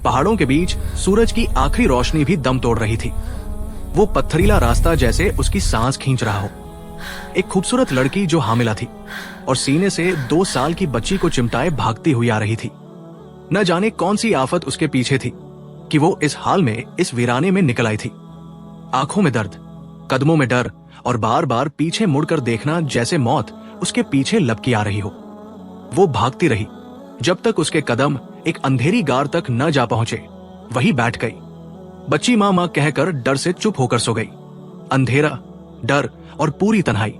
पहाड़ों के बीच सूरज की आखिरी रोशनी भी दम तोड़ रही थी। वो पत्थरीला रास्ता जैसे उसकी सांस खींच रहा हो। एक खूबसूरत लड़की जो हामिला थी और सीने से 2 साल की बच्ची को चिमटाए भागती हुई आ रही थी। न जाने कौन सी आफत उसके पीछे थी कि वो इस हाल में, इस वीराने में निकल आई थी। आंखों में दर्द, कदमों में डर और बार बार पीछे मुड़कर देखना, जैसे मौत उसके पीछे लपकी आ रही हो। वो भागती रही जब तक उसके कदम एक अंधेरी गार तक न जा पहुंचे। वही बैठ गई। बच्ची मां मां कहकर डर से चुप होकर सो गई। अंधेरा, डर और पूरी तन्हाई।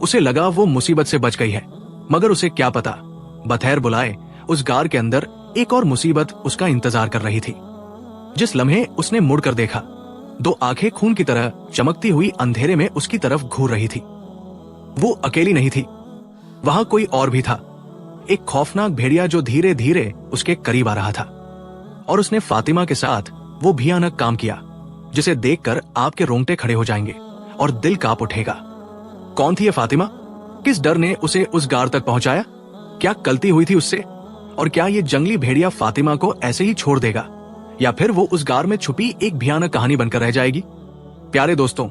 उसे लगा वो मुसीबत से बच गई है, मगर उसे क्या पता, बथैर बुलाए उस गार के अंदर एक और मुसीबत उसका इंतजार कर रही थी। जिस लम्हे उसने मुड़कर देखा, 2 आंखें खून की तरह चमकती हुई अंधेरे में उसकी तरफ घूर रही थी। वो अकेली नहीं थी, वहां कोई और भी था। एक खौफनाक भेड़िया जो धीरे धीरे उसके करीब आ रहा था। और उसने फातिमा के साथ वो भयानक काम किया जिसे देखकर आपके रोंगटे खड़े हो जाएंगे और दिल कांप उठेगा। कौन थी ये फातिमा? किस डर ने उसे उस गार तक पहुंचाया? क्या गलती हुई थी उससे? और क्या ये जंगली भेड़िया फातिमा को ऐसे ही छोड़ देगा, या फिर वो उस गार में छुपी एक भयानक कहानी बनकर रह जाएगी? प्यारे दोस्तों,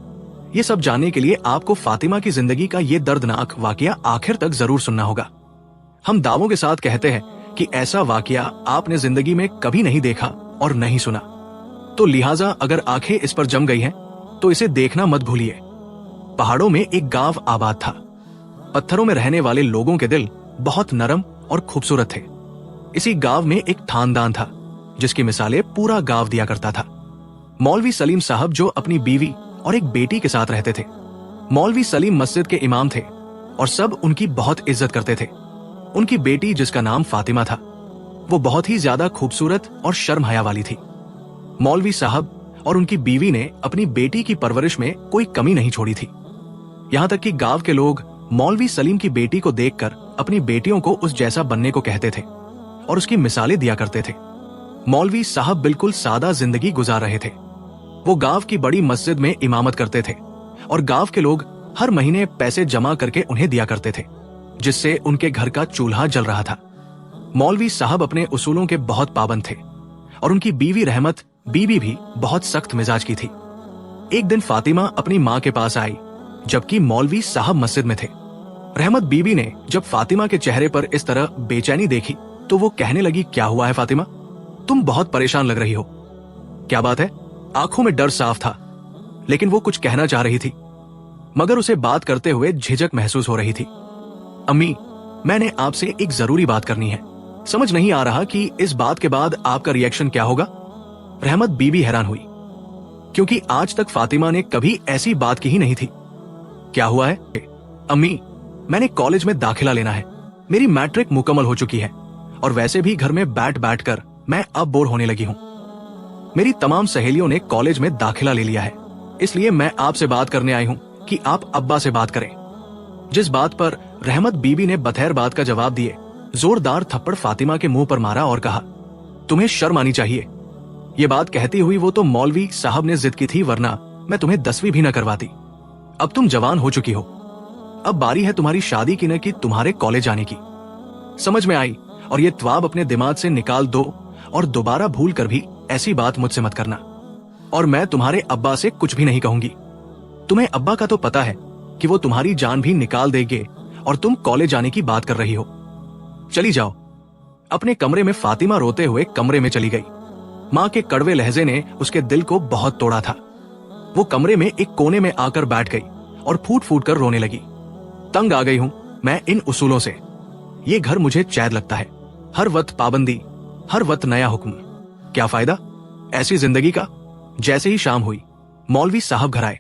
ये सब जानने के लिए आपको फातिमा की जिंदगी का ये दर्दनाक वाकया आखिर तक जरूर सुनना होगा। हम दावों के साथ कहते हैं कि ऐसा वाकया आपने जिंदगी में कभी नहीं देखा और नहीं सुना, तो लिहाजा अगर आंखें इस पर जम गई हैं, तो इसे देखना मत भूलिए। पहाड़ों में एक गांव आबाद था। पत्थरों में रहने वाले लोगों के दिल बहुत नरम और खूबसूरत थे। इसी गांव में एक खानदान था जिसकी मिसालें पूरा गांव दिया करता था। मौलवी सलीम साहब, जो अपनी बीवी और एक बेटी के साथ रहते थे। मौलवी सलीम मस्जिद के इमाम थे और सब उनकी बहुत इज्जत करते थे। उनकी बेटी, जिसका नाम फातिमा था, वो बहुत ही ज्यादा खूबसूरत और शर्म हया वाली थी। मौलवी साहब और उनकी बीवी ने अपनी बेटी की परवरिश में कोई कमी नहीं छोड़ी थी। यहाँ तक कि गांव के लोग मौलवी सलीम की बेटी को देखकर अपनी बेटियों को उस जैसा बनने को कहते थे और उसकी मिसालें दिया करते थे। मौलवी साहब बिल्कुल सादा जिंदगी गुजार रहे थे। वो गांव की बड़ी मस्जिद में इमामत करते थे और गांव के लोग हर महीने पैसे जमा करके उन्हें दिया करते थे, जिससे उनके घर का चूल्हा जल रहा था। मौलवी साहब अपने उसूलों के बहुत पाबंद थे और उनकी बीवी रहमत बीबी भी बहुत सख्त मिजाज की थी। एक दिन फातिमा अपनी माँ के पास आई, जबकि मौलवी साहब मस्जिद में थे। रहमत बीबी ने जब फातिमा के चेहरे पर इस तरह बेचैनी देखी तो वो कहने लगी, क्या हुआ है फातिमा? तुम बहुत परेशान लग रही हो। क्या बात है? आंखों में डर साफ था, लेकिन वो कुछ कहना चाह रही थी, मगर उसे बात करते हुए झिझक महसूस हो रही थी। अम्मी, मैंने आपसे एक जरूरी बात करनी है। समझ नहीं आ रहा कि इस बात के बाद आपका रिएक्शन क्या होगा। रहमत बीबी हैरान हुई, क्योंकि आज तक फातिमा ने कभी ऐसी बात की ही नहीं थी। क्या हुआ है? अम्मी, मैंने कॉलेज में दाखिला लेना है। मेरी मैट्रिक मुकम्मल हो चुकी है और वैसे भी घर में बैठ बैठ कर मैं अब बोर होने लगी हूँ। मेरी तमाम सहेलियों ने कॉलेज में दाखिला ले लिया है, इसलिए मैं आपसे बात करने आई हूँ कि आप अब्बा से बात करें। जिस बात पर रहमत बीबी ने बथैर बात का जवाब दिए, जोरदार थप्पड़ फातिमा के मुंह पर मारा और कहा, तुम्हें शर्म आनी चाहिए। ये बात कहती हुई वो तो मौलवी साहब ने जिद की थी, वरना मैं तुम्हें 10वीं भी न करवाती। अब तुम जवान हो चुकी हो, अब बारी है तुम्हारी शादी की न कि तुम्हारे कॉलेज जाने की। समझ में आई, और ये ख्वाब अपने दिमाग से निकाल दो और दोबारा भूल कर भी ऐसी बात मुझसे मत करना। और मैं तुम्हारे अब्बा से कुछ भी नहीं कहूंगी। तुम्हें अब्बा का तो पता है कि वो तुम्हारी जान भी निकाल देंगे और तुम कॉलेज जाने की बात कर रही हो। चली जाओ अपने कमरे में। फातिमा रोते हुए कमरे में चली गई। माँ के कड़वे लहजे ने उसके दिल को बहुत तोड़ा था। वो कमरे में एक कोने में आकर बैठ गई और फूट फूट कर रोने लगी। तंग आ गई हूं मैं इन उसूलों से। ये घर मुझे कैद लगता है। हर वक्त पाबंदी, हर वक्त नया हुक्म। क्या फायदा ऐसी जिंदगी का? जैसे ही शाम हुई, मौलवी साहब घर आए।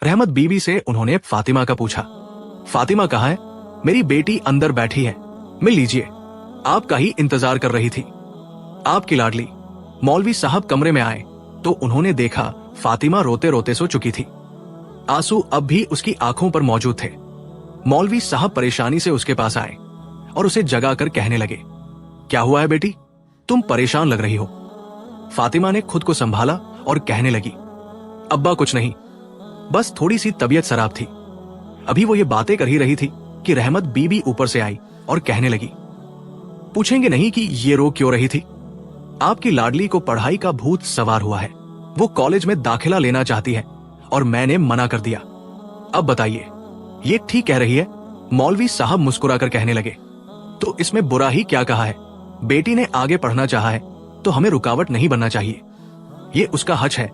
रहमत बीबी से उन्होंने फातिमा का पूछा। फातिमा कहाँ है? मेरी बेटी अंदर बैठी है, मिल लीजिए, आपका ही इंतजार कर रही थी, आपकी लाडली। मौलवी साहब कमरे में आए तो उन्होंने देखा फातिमा रोते रोते सो चुकी थी। आंसू अब भी उसकी आंखों पर मौजूद थे। मौलवी साहब परेशानी से उसके पास आए और उसे जगाकर कहने लगे, क्या हुआ है बेटी, तुम परेशान लग रही हो। फातिमा ने खुद को संभाला और कहने लगी, अब्बा कुछ नहीं, बस थोड़ी सी तबीयत खराब थी। अभी वो ये बातें कर ही रही थी कि रहमत बीबी ऊपर से आई और कहने लगी, पूछेंगे नहीं कि ये रो क्यों रही थी? आपकी लाडली को पढ़ाई का भूत सवार हुआ है। वो कॉलेज में दाखिला लेना चाहती है और मैंने मना कर दिया। अब बताइए, ये ठीक कह रही है? मौलवी साहब मुस्कुराकर कहने लगे। तो इसमें बुरा ही क्या कहा है? बेटी ने आगे पढ़ना चाहा है तो हमें रुकावट नहीं बनना चाहिए। ये उसका हक है,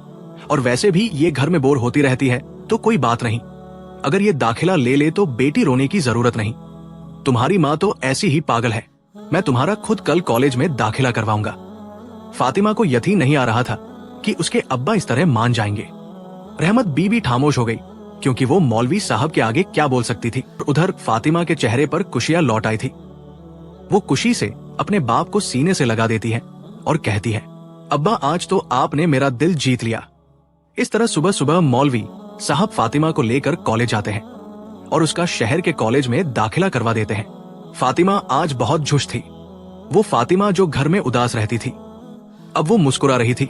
और वैसे भी ये घर में बोर होती रहती है तो कोई बात नहीं। अगर ये दाखिला ले ले तो बेटी रोने की जरूरत नहीं। तुम्हारी माँ तो ऐसी ही पागल है। मैं तुम्हारा खुद कल कॉलेज में दाखिला करवाऊंगा। फातिमा को यकीन नहीं आ रहा था कि उसके अब्बा इस तरह मान जाएंगे। रहमत बीबी खामोश हो गई, क्योंकि वो मौलवी साहब के आगे क्या बोल सकती थी। उधर फातिमा के चेहरे पर खुशियां लौट आई थी। वो खुशी से अपने बाप को सीने से लगा देती है और कहती है, अब्बा आज तो आपने मेरा दिल जीत लिया। इस तरह सुबह सुबह मौलवी साहब फातिमा को लेकर कॉलेज आते हैं और उसका शहर के कॉलेज में दाखिला करवा देते हैं। फातिमा आज बहुत खुश थी। वो फातिमा जो घर में उदास रहती थी, अब वो मुस्कुरा रही थी।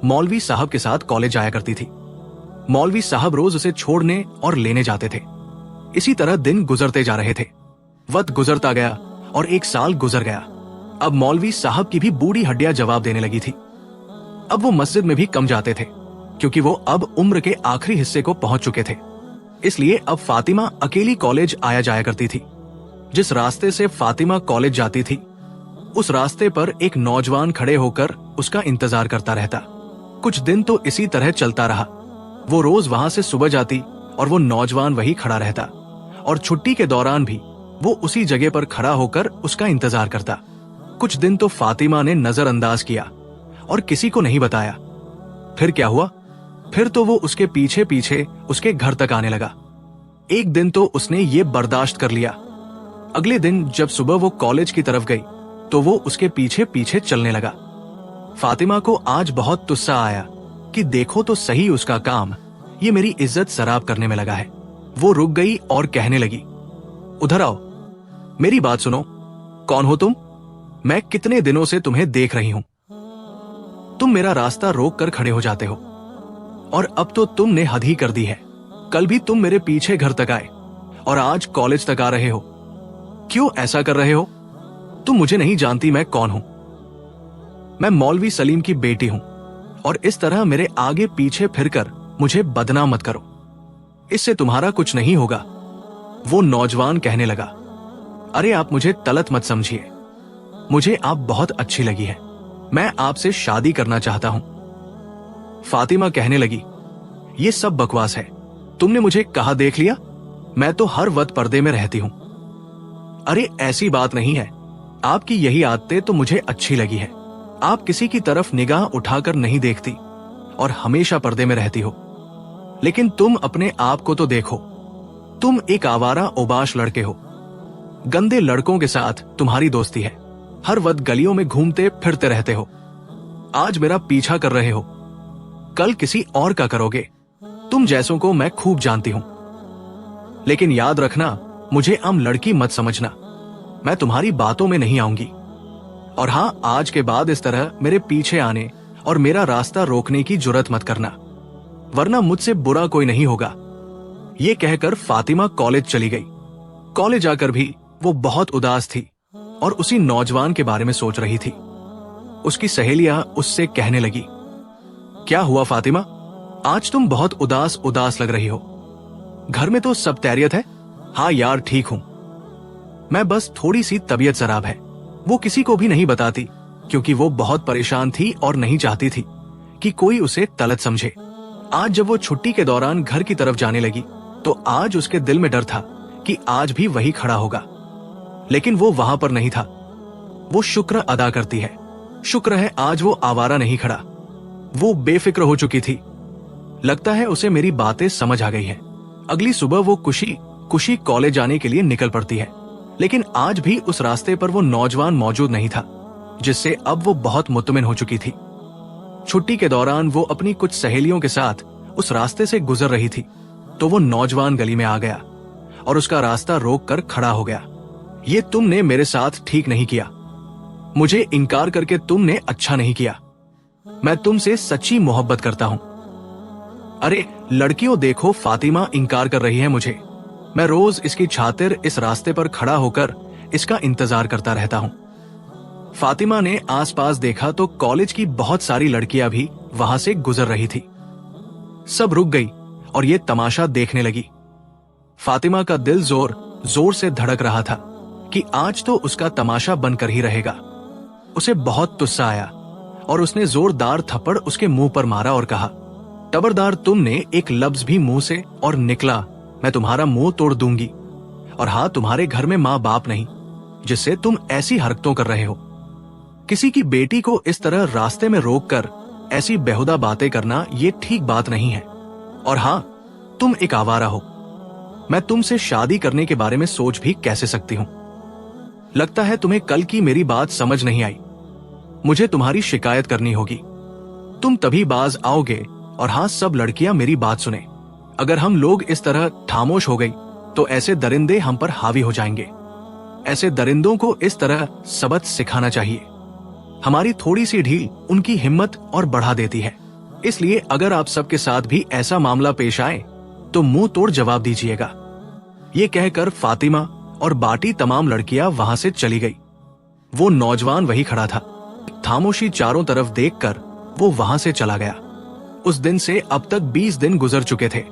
मौलवी साहब के साथ कॉलेज आया करती थी। मौलवी साहब रोज उसे छोड़ने और लेने जाते थे। इसी तरह दिन गुजरते जा रहे थे। वक्त गुजरता गया और 1 साल गुजर गया। अब मौलवी साहब की भी बूढ़ी हड्डियां जवाब देने लगी थी। अब वो मस्जिद में भी कम जाते थे, क्योंकि वो अब उम्र के आखिरी हिस्से को पहुंच चुके थे। इसलिए अब फातिमा अकेली कॉलेज आया जाया करती थी। जिस रास्ते से फातिमा कॉलेज जाती थी, उस रास्ते पर एक नौजवान खड़े होकर उसका इंतजार करता रहता। कुछ दिन तो इसी तरह चलता रहा। वो रोज वहां से सुबह जाती और वो नौजवान वही खड़ा रहता, और छुट्टी के दौरान भी वो उसी जगह पर खड़ा होकर उसका इंतजार करता। कुछ दिन तो फातिमा ने नजरअंदाज किया और किसी को नहीं बताया। फिर क्या हुआ? फिर तो वो उसके पीछे पीछे उसके घर तक आने लगा। एक दिन तो उसने ये बर्दाश्त कर लिया। अगले दिन जब सुबह वो कॉलेज की तरफ गई तो वो उसके पीछे पीछे चलने लगा। फातिमा को आज बहुत गुस्सा आया कि देखो तो सही उसका काम, ये मेरी इज्जत सराब करने में लगा है। वो रुक गई और कहने लगी, उधर आओ, मेरी बात सुनो। कौन हो तुम? मैं कितने दिनों से तुम्हें देख रही हूं। तुम मेरा रास्ता रोक कर खड़े हो जाते हो, और अब तो तुमने हद ही कर दी है। कल भी तुम मेरे पीछे घर तक आए और आज कॉलेज तक आ रहे हो। क्यों ऐसा कर रहे हो? तुम मुझे नहीं जानती मैं कौन हूं। मैं मौलवी सलीम की बेटी हूं, और इस तरह मेरे आगे पीछे फिरकर मुझे बदनाम मत करो। इससे तुम्हारा कुछ नहीं होगा। वो नौजवान कहने लगा, अरे आप मुझे तलत मत समझिए। मुझे आप बहुत अच्छी लगी है। मैं आपसे शादी करना चाहता हूं। फातिमा कहने लगी, ये सब बकवास है। तुमने मुझे कहाँ देख लिया? मैं तो हर वक्त पर्दे में रहती हूं। अरे ऐसी बात नहीं है। आपकी यही आदतें तो मुझे अच्छी लगी है। आप किसी की तरफ निगाह उठाकर नहीं देखती और हमेशा पर्दे में रहती हो। लेकिन तुम अपने आप को तो देखो। तुम एक आवारा ओबाश लड़के हो। गंदे लड़कों के साथ तुम्हारी दोस्ती है। हर वक्त गलियों में घूमते फिरते रहते हो। आज मेरा पीछा कर रहे हो, कल किसी और का करोगे। तुम जैसों को मैं खूब जानती हूं। लेकिन याद रखना, मुझे आम लड़की मत समझना। मैं तुम्हारी बातों में नहीं आऊंगी। और हाँ, आज के बाद इस तरह मेरे पीछे आने और मेरा रास्ता रोकने की जुर्रत मत करना, वरना मुझसे बुरा कोई नहीं होगा। ये कहकर फातिमा कॉलेज चली गई। कॉलेज आकर भी वो बहुत उदास थी और उसी नौजवान के बारे में सोच रही थी। उसकी सहेलियां उससे कहने लगी, क्या हुआ फातिमा? आज तुम बहुत उदास उदास लग रही हो। घर में तो सब खैरियत है? हाँ यार, ठीक हूं। मैं बस थोड़ी सी तबीयत खराब है। वो किसी को भी नहीं बताती, क्योंकि वो बहुत परेशान थी और नहीं चाहती थी कि कोई उसे तलत समझे। आज जब वो छुट्टी के दौरान घर की तरफ जाने लगी तो आज उसके दिल में डर था कि आज भी वही खड़ा होगा, लेकिन वो वहां पर नहीं था। वो शुक्र अदा करती है। शुक्र है आज वो आवारा नहीं खड़ा। वो बेफिक्र हो चुकी थी। लगता है उसे मेरी बातें समझ आ गई है। अगली सुबह वो खुशी कॉलेज जाने के लिए निकल पड़ती है, लेकिन आज भी उस रास्ते पर वो नौजवान मौजूद नहीं था, जिससे अब वो बहुत मुतमिन हो चुकी थी। छुट्टी के दौरान वो अपनी कुछ सहेलियों के साथ उस रास्ते से गुजर रही थी तो वो नौजवान गली में आ गया और उसका रास्ता रोक कर खड़ा हो गया। ये तुमने मेरे साथ ठीक नहीं किया। मुझे इनकार करके तुमने अच्छा नहीं किया। मैं तुमसे सच्ची मोहब्बत करता हूं। अरे लड़कियों, देखो फातिमा इनकार कर रही है मुझे। मैं रोज इसकी खातिर इस रास्ते पर खड़ा होकर इसका इंतजार करता रहता हूं। फातिमा ने आसपास देखा तो कॉलेज की बहुत सारी लड़कियां भी वहां से गुजर रही थी। सब रुक गई और ये तमाशा देखने लगी। फातिमा का दिल जोर जोर से धड़क रहा था कि आज तो उसका तमाशा बनकर ही रहेगा। उसे बहुत गुस्सा आया और उसने जोरदार थप्पड़ उसके मुंह पर मारा और कहा, खबरदार, तुमने एक लफ्ज भी मुंह से और निकला मैं तुम्हारा मुंह तोड़ दूंगी। और हाँ, तुम्हारे घर में माँ बाप नहीं जिससे तुम ऐसी हरकतों कर रहे हो। किसी की बेटी को इस तरह रास्ते में रोककर ऐसी बेहुदा बातें करना ये ठीक बात नहीं है। और हाँ, तुम एक आवारा हो। मैं तुमसे शादी करने के बारे में सोच भी कैसे सकती हूं। लगता है तुम्हें कल की मेरी बात समझ नहीं आई। मुझे तुम्हारी शिकायत करनी होगी। तुम तभी बाज आओगे और हाँ, सब लड़कियां मेरी बात सुने। अगर हम लोग इस तरह खामोश हो गई तो ऐसे दरिंदे हम पर हावी हो जाएंगे। ऐसे दरिंदों को इस तरह सबक सिखाना चाहिए। हमारी थोड़ी सी ढील उनकी हिम्मत और बढ़ा देती है। इसलिए अगर आप सबके साथ भी ऐसा मामला पेश आए तो मुंह तोड़ जवाब दीजिएगा। ये कहकर फातिमा और बाकी तमाम लड़कियां वहां से चली गई। वो नौजवान वही खड़ा था। खामोशी चारों तरफ देखकर वो वहां से चला गया। उस दिन से अब तक 20 दिन गुजर चुके थे,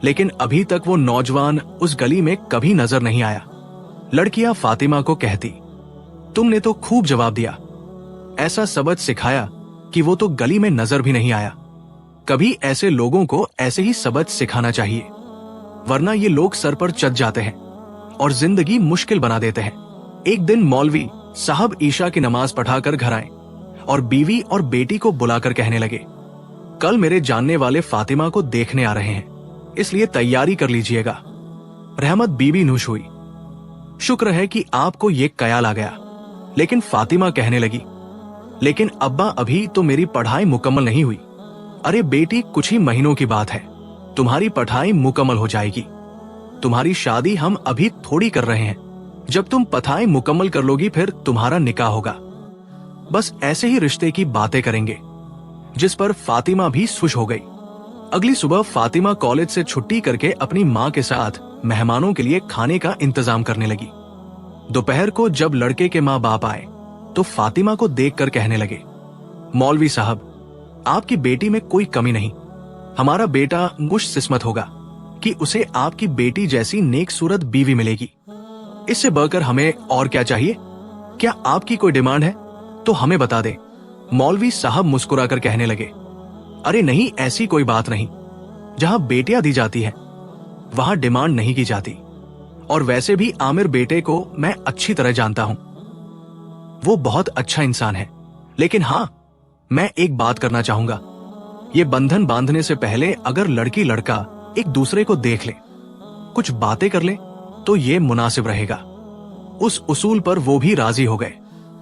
लेकिन अभी तक वो नौजवान उस गली में कभी नजर नहीं आया। लड़कियां फातिमा को कहती, तुमने तो खूब जवाब दिया, ऐसा सबक सिखाया कि वो तो गली में नजर भी नहीं आया। कभी ऐसे लोगों को ऐसे ही सबक सिखाना चाहिए, वरना ये लोग सर पर चढ़ जाते हैं और जिंदगी मुश्किल बना देते हैं। एक दिन मौलवी साहब ईशा की नमाज पढ़ाकर घर आए और बीवी और बेटी को बुलाकर कहने लगे, कल मेरे जानने वाले फातिमा को देखने आ रहे हैं, इसलिए तैयारी कर लीजिएगा। रहमत बीबी खुश हुई। शुक्र है कि आपको ये ख्याल आ गया। लेकिन फातिमा कहने लगी, लेकिन अब्बा, अभी तो मेरी पढ़ाई मुकम्मल नहीं हुई। अरे बेटी, कुछ ही महीनों की बात है, तुम्हारी पढ़ाई मुकम्मल हो जाएगी। तुम्हारी शादी हम अभी थोड़ी कर रहे हैं। जब तुम पढ़ाई मुकम्मल कर लोगी फिर तुम्हारा निकाह होगा। बस ऐसे ही रिश्ते की बातें करेंगे। जिस पर फातिमा भी खुश हो गई। अगली सुबह फातिमा कॉलेज से छुट्टी करके अपनी माँ के साथ मेहमानों के लिए खाने का इंतजाम करने लगी। दोपहर को जब लड़के के माँ बाप आए तो फातिमा को देखकर कहने लगे, मौलवी साहब, आपकी बेटी में कोई कमी नहीं। हमारा बेटा खुशकिस्मत होगा कि उसे आपकी बेटी जैसी नेक सूरत बीवी मिलेगी। इससे बढ़कर हमें और क्या चाहिए? क्या आपकी कोई डिमांड है तो हमें बता दे। मौलवी साहब मुस्कुराकर कहने लगे, अरे नहीं, ऐसी कोई बात नहीं। जहां बेटियां दी जाती है वहां डिमांड नहीं की जाती। और वैसे भी आमिर बेटे को मैं अच्छी तरह जानता हूं। वो बहुत अच्छा इंसान है। लेकिन हाँ, मैं एक बात करना चाहूंगा। ये बंधन बांधने से पहले अगर लड़की लड़का एक दूसरे को देख ले, कुछ बातें कर ले, तो ये मुनासिब रहेगा। उस उसूल पर वो भी राजी हो गए।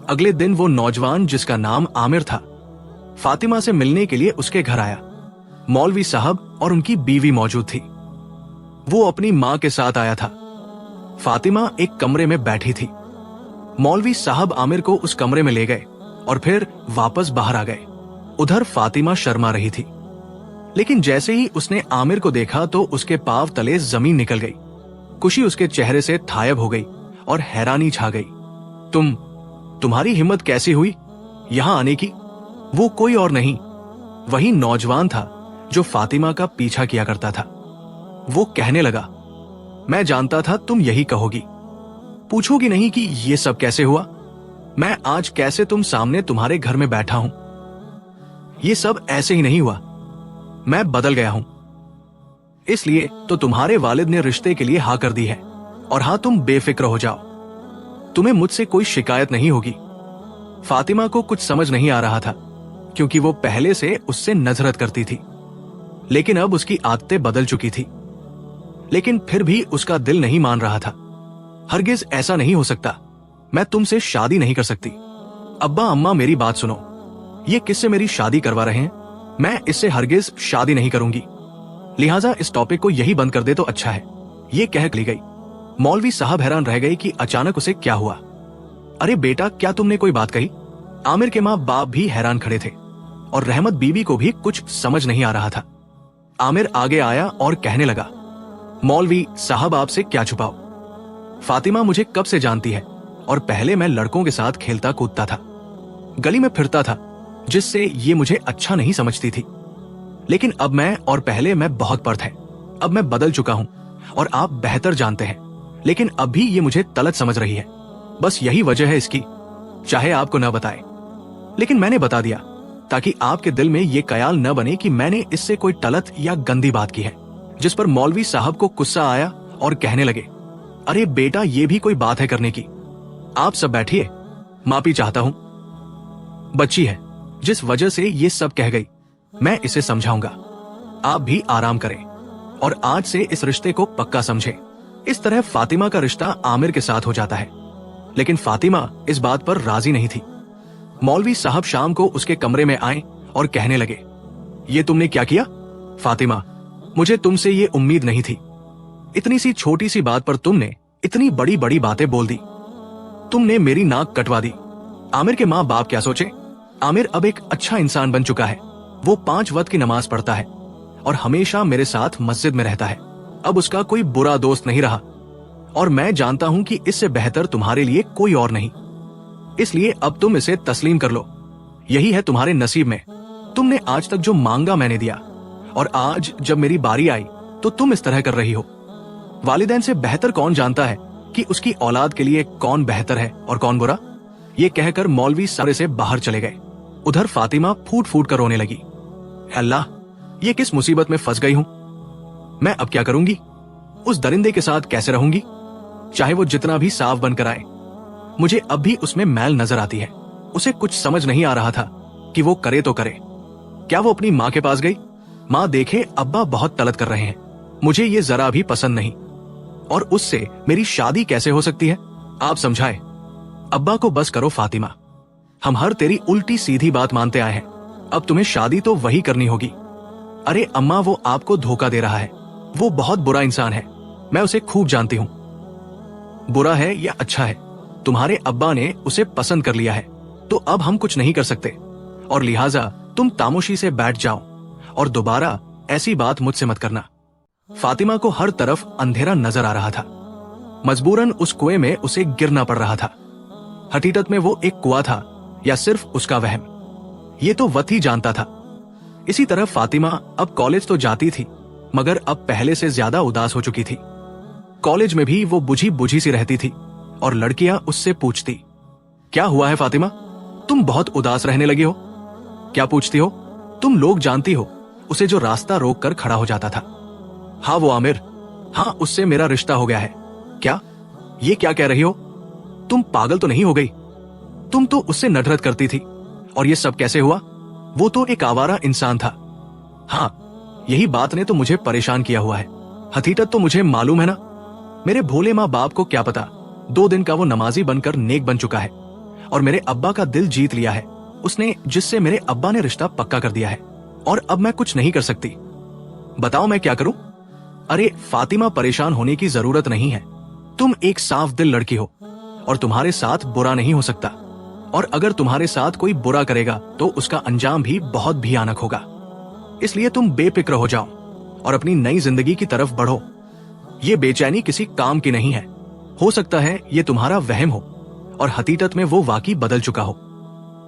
अगले दिन वो नौजवान जिसका नाम आमिर था, फातिमा से मिलने के लिए उसके घर आया। मौलवी साहब और उनकी बीवी मौजूद थी। वो अपनी माँ के साथ आया था। फातिमा एक कमरे में बैठी थी। मौलवी साहब आमिर को उस कमरे में ले गए और फिर वापस बाहर आ गए। उधर फातिमा शर्मा रही थी, लेकिन जैसे ही उसने आमिर को देखा तो उसके पांव तले जमीन निकल गई। खुशी उसके चेहरे से गायब हो गई और हैरानी छा गई। तुम्हारी हिम्मत कैसी हुई यहां आने की? वो कोई और नहीं, वही नौजवान था जो फातिमा का पीछा किया करता था। वो कहने लगा, मैं जानता था तुम यही कहोगी। पूछोगी नहीं कि ये सब कैसे हुआ? मैं आज कैसे तुम सामने तुम्हारे घर में बैठा हूं। ये सब ऐसे ही नहीं हुआ, मैं बदल गया हूं। इसलिए तो तुम्हारे वालिद ने रिश्ते के लिए हाँ कर दी है। और हाँ, तुम बेफिक्र हो जाओ, तुम्हें मुझसे कोई शिकायत नहीं होगी। फातिमा को कुछ समझ नहीं आ रहा था, क्योंकि वो पहले से उससे नजरत करती थी, लेकिन अब उसकी आदतें बदल चुकी थी। लेकिन फिर भी उसका दिल नहीं मान रहा था। हरगिज ऐसा नहीं हो सकता, मैं तुमसे शादी नहीं कर सकती। अब्बा अम्मा, मेरी बात सुनो, ये किससे मेरी शादी करवा रहे हैं? मैं इससे हरगिज शादी नहीं करूंगी। लिहाजा इस टॉपिक को यही बंद कर दे तो अच्छा है। ये कह ली गई। मौलवी साहब हैरान रह गए कि अचानक उसे क्या हुआ। अरे बेटा, क्या तुमने कोई बात कही? आमिर के माँ बाप भी हैरान खड़े थे और रहमत बीबी को भी कुछ समझ नहीं आ रहा था। आमिर आगे आया और कहने लगा, मौलवी साहब, आपसे क्या छुपाओ? फातिमा मुझे कब से जानती है और पहले मैं लड़कों के साथ खेलता कूदता था। गली में फिरता था, जिससे ये मुझे अच्छा नहीं समझती थी। लेकिन अब मैं और पहले मैं बहुत फर्क है। अब मैं बदल चुका हूं और आप बेहतर जानते हैं, लेकिन अब भी ये मुझे तलत समझ रही है। बस यही वजह है इसकी, चाहे आपको न बताए, लेकिन मैंने बता दिया ताकि आपके दिल में ये ख्याल न बने कि मैंने इससे कोई तलत या गंदी बात की है। जिस पर मौलवी साहब को गुस्सा आया और कहने लगे, अरे बेटा, ये भी कोई बात है करने की? आप सब बैठिए, माफी चाहता हूं। बच्ची है, जिस वजह से ये सब कह गई, मैं इसे समझाऊंगा। आप भी आराम करें और आज से इस रिश्ते को पक्का समझें। इस तरह फातिमा का रिश्ता आमिर के साथ हो जाता है, लेकिन फातिमा इस बात पर राजी नहीं थी। मौलवी साहब शाम को उसके कमरे में आए और कहने लगे, ये तुमने क्या किया? फातिमा, मुझे तुमसे ये उम्मीद नहीं थी। इतनी सी छोटी सी बात पर तुमने इतनी बड़ी बड़ी बातें बोल दी। तुमने मेरी नाक कटवा दी। आमिर के माँ बाप क्या सोचे? आमिर अब एक अच्छा इंसान बन चुका है। वो 5 वक्त की नमाज पढ़ता है और हमेशा मेरे साथ मस्जिद में रहता है। अब उसका कोई बुरा दोस्त नहीं रहा और मैं जानता हूं कि इससे बेहतर तुम्हारे लिए कोई और नहीं। इसलिए अब तुम इसे तस्लीम कर लो। यही है तुम्हारे नसीब में। तुमने आज तक जो मांगा मैंने दिया, और आज जब मेरी बारी आई तो तुम इस तरह कर रही हो। वालिदैन से बेहतर कौन जानता है कि उसकी औलाद के लिए कौन बेहतर है और कौन बुरा? ये कहकर मौलवी सारे से बाहर चले गए। उधर फातिमा फूट फूट कर रोने लगी। अल्लाह, ये किस मुसीबत में फंस गई हूं? मैं अब क्या करूंगी? उस दरिंदे के साथ कैसे रहूंगी? चाहे वो जितना भी साफ बनकर आए, मुझे अब भी उसमें मैल नजर आती है। उसे कुछ समझ नहीं आ रहा था कि वो करे तो करे। क्या वो अपनी माँ के पास गई? माँ देखे अब्बा बहुत तलत कर रहे हैं, मुझे ये जरा भी पसंद नहीं, और उससे मेरी शादी कैसे हो सकती है? आप समझाए। अब्बा को बस करो फातिमा, हम हर तेरी उल्टी सीधी बात मानते आए हैं। अब तुम्हें शादी तो वही करनी होगी। अरे अम्मा, वो आपको धोखा दे रहा है। वो बहुत बुरा इंसान है, मैं उसे खूब जानती हूँ। बुरा है या अच्छा है, तुम्हारे अब्बा ने उसे पसंद कर लिया है, तो अब हम कुछ नहीं कर सकते, और लिहाजा तुम तामोशी से बैठ जाओ और दोबारा ऐसी बात मुझसे मत करना। फातिमा को हर तरफ अंधेरा नजर आ रहा था। मजबूरन उस कुएं में उसे गिरना पड़ रहा था। हकीकत में वो एक कुआं था या सिर्फ उसका वहम, ये तो वत ही जानता था। इसी तरह फातिमा अब कॉलेज तो जाती थी, मगर अब पहले से ज्यादा उदास हो चुकी थी। कॉलेज में भी वो बुझी बुझी सी रहती थी और लड़कियां उससे पूछती, क्या हुआ है फातिमा, तुम बहुत उदास रहने लगी हो? क्या पूछती हो? तुम लोग जानती हो, उसे जो रास्ता रोक कर खड़ा हो जाता था। हाँ वो आमिर, हाँ उससे मेरा रिश्ता हो गया है। क्या? ये क्या कह रही हो? तुम पागल तो नहीं हो गई? तुम तो उससे नफरत करती थी, और ये सब कैसे हुआ? वो तो एक आवारा इंसान था। हाँ, यही बात ने तो मुझे परेशान किया हुआ है। हकीकत तो मुझे मालूम है ना। मेरे भोले माँ बाप को क्या पता, 2 दिन का वो नमाजी बनकर नेक बन चुका है और मेरे अब्बा का दिल जीत लिया है उसने, जिससे मेरे अब्बा ने रिश्ता पक्का कर दिया है, और अब मैं कुछ नहीं कर सकती। बताओ मैं क्या करूं? अरे फातिमा, परेशान होने की जरूरत नहीं है। तुम एक साफ दिल लड़की हो और तुम्हारे साथ बुरा नहीं हो सकता, और अगर तुम्हारे साथ कोई बुरा करेगा तो उसका अंजाम भी बहुत भयानक होगा। इसलिए तुम बेफिक्र हो जाओ और अपनी नई जिंदगी की तरफ बढ़ो। ये बेचैनी किसी काम की नहीं है। हो सकता है ये तुम्हारा वहम हो और हकीकत में वो वाकई बदल चुका हो।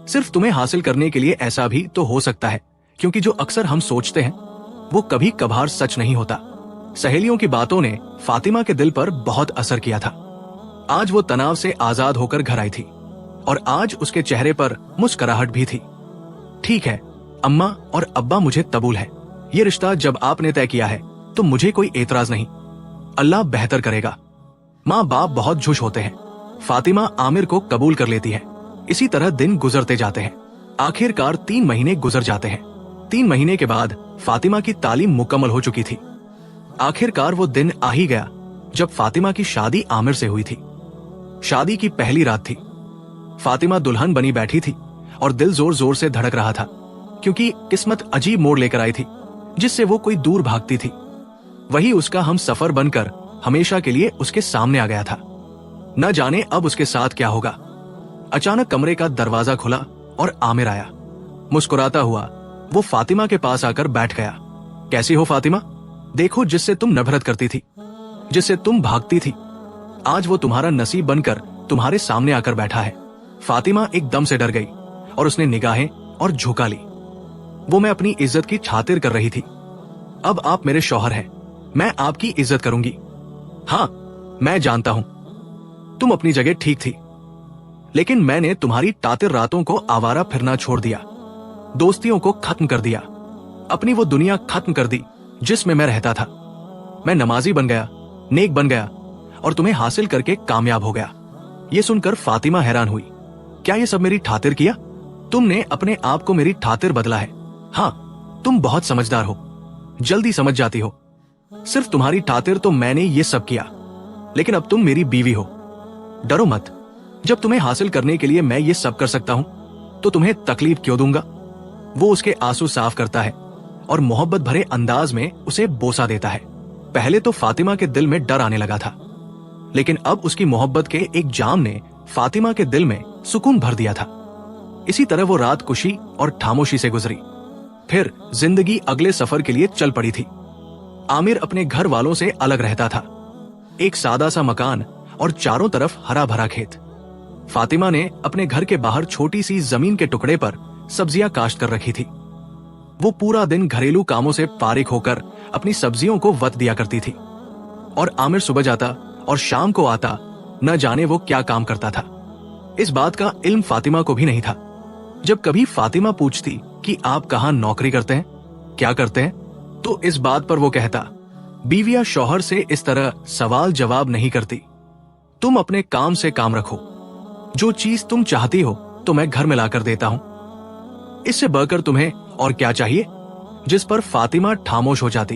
सिर्फ तुम्हें हासिल करने के लिए ऐसा भी तो हो सकता है, क्योंकि जो अक्सर हम सोचते हैं वो कभी कभार सच नहीं होता। सहेलियों की बातों ने फातिमा के दिल पर बहुत असर किया था। आज वो तनाव से आजाद होकर घर आई थी और आज उसके चेहरे पर मुस्कुराहट भी थी। ठीक है अम्मा और अब्बा, मुझे कबूल है। ये रिश्ता जब आपने तय किया है तो मुझे कोई एतराज नहीं। अल्लाह बेहतर करेगा। माँ बाप बहुत झूठ होते हैं। फातिमा आमिर को कबूल कर लेती है। इसी तरह दिन गुजरते जाते हैं। आखिरकार 3 महीने गुजर जाते हैं। 3 महीने के बाद फातिमा की तालीम मुकम्मल हो चुकी थी। आखिरकार वो दिन आ ही गया जब फातिमा की शादी आमिर से हुई थी। शादी की पहली रात थी। फातिमा दुल्हन बनी बैठी थी और दिल जोर जोर से धड़क रहा था, क्योंकि किस्मत अजीब मोड़ लेकर आई थी जिससे वो कोई दूर भागती थी। वही उसका हम सफर बनकर हमेशा के लिए उसके सामने आ गया था। न जाने अब उसके साथ क्या होगा। अचानक कमरे का दरवाजा खुला और आमिर आया। मुस्कुराता हुआ वो फातिमा के पास आकर बैठ गया। कैसी हो फातिमा? देखो, जिससे तुम नफरत करती थी, जिससे तुम भागती थी, आज वो तुम्हारा नसीब बनकर तुम्हारे सामने आकर बैठा है। फातिमा एकदम से डर गई और उसने निगाहें और झुका ली। वो मैं अपनी इज्जत की खातिर कर रही थी। अब आप मेरे शौहर हैं, मैं आपकी इज्जत करूंगी। हाँ, मैं जानता हूं तुम अपनी जगह ठीक थी, लेकिन मैंने तुम्हारी तातिर रातों को आवारा फिरना छोड़ दिया, दोस्तियों को खत्म कर दिया, अपनी वो दुनिया खत्म कर दी जिसमें मैं रहता था। मैं नमाजी बन गया, नेक बन गया और तुम्हें हासिल करके कामयाब हो गया। ये सुनकर फातिमा हैरान हुई। क्या ये सब मेरी ठातिर किया? तुमने अपने आप को मेरी ठातिर बदला है। हाँ, तुम बहुत समझदार हो, जल्दी समझ जाती हो। सिर्फ तुम्हारी ठातिर तो मैंने ये सब किया, लेकिन अब तुम मेरी बीवी हो। डरो मत, जब तुम्हें हासिल करने के लिए मैं ये सब कर सकता हूं तो तुम्हें तकलीफ क्यों दूंगा? वो उसके आंसू साफ करता है और मोहब्बत भरे अंदाज में उसे बोसा देता है। पहले तो फातिमा के दिल में डर आने लगा था, लेकिन अब उसकी मोहब्बत के एक जाम ने फातिमा के दिल में सुकून भर दिया था। इसी तरह वो रात खुशी और खामोशी से गुजरी। फिर जिंदगी अगले सफर के लिए चल पड़ी थी। आमिर अपने घर वालों से अलग रहता था। एक सादा सा मकान और चारों तरफ हरा भरा खेत। फातिमा ने अपने घर के बाहर छोटी सी जमीन के टुकड़े पर सब्जियां काश्त कर रखी थी। वो पूरा दिन घरेलू कामों से फारिग होकर अपनी सब्जियों को वक्त दिया करती थी और आमिर सुबह जाता और शाम को आता, न जाने वो क्या काम करता था। इस बात का इल्म फातिमा को भी नहीं था। जब कभी फातिमा पूछती कि आप कहाँ नौकरी करते हैं, क्या करते हैं, तो इस बात पर वो कहता, बीवियां शौहर से इस तरह सवाल जवाब नहीं करती। तुम अपने काम से काम रखो, जो चीज तुम चाहती हो तो मैं घर में लाकर देता हूं। इससे बढ़कर तुम्हें और क्या चाहिए? जिस पर फातिमा खामोश हो जाती।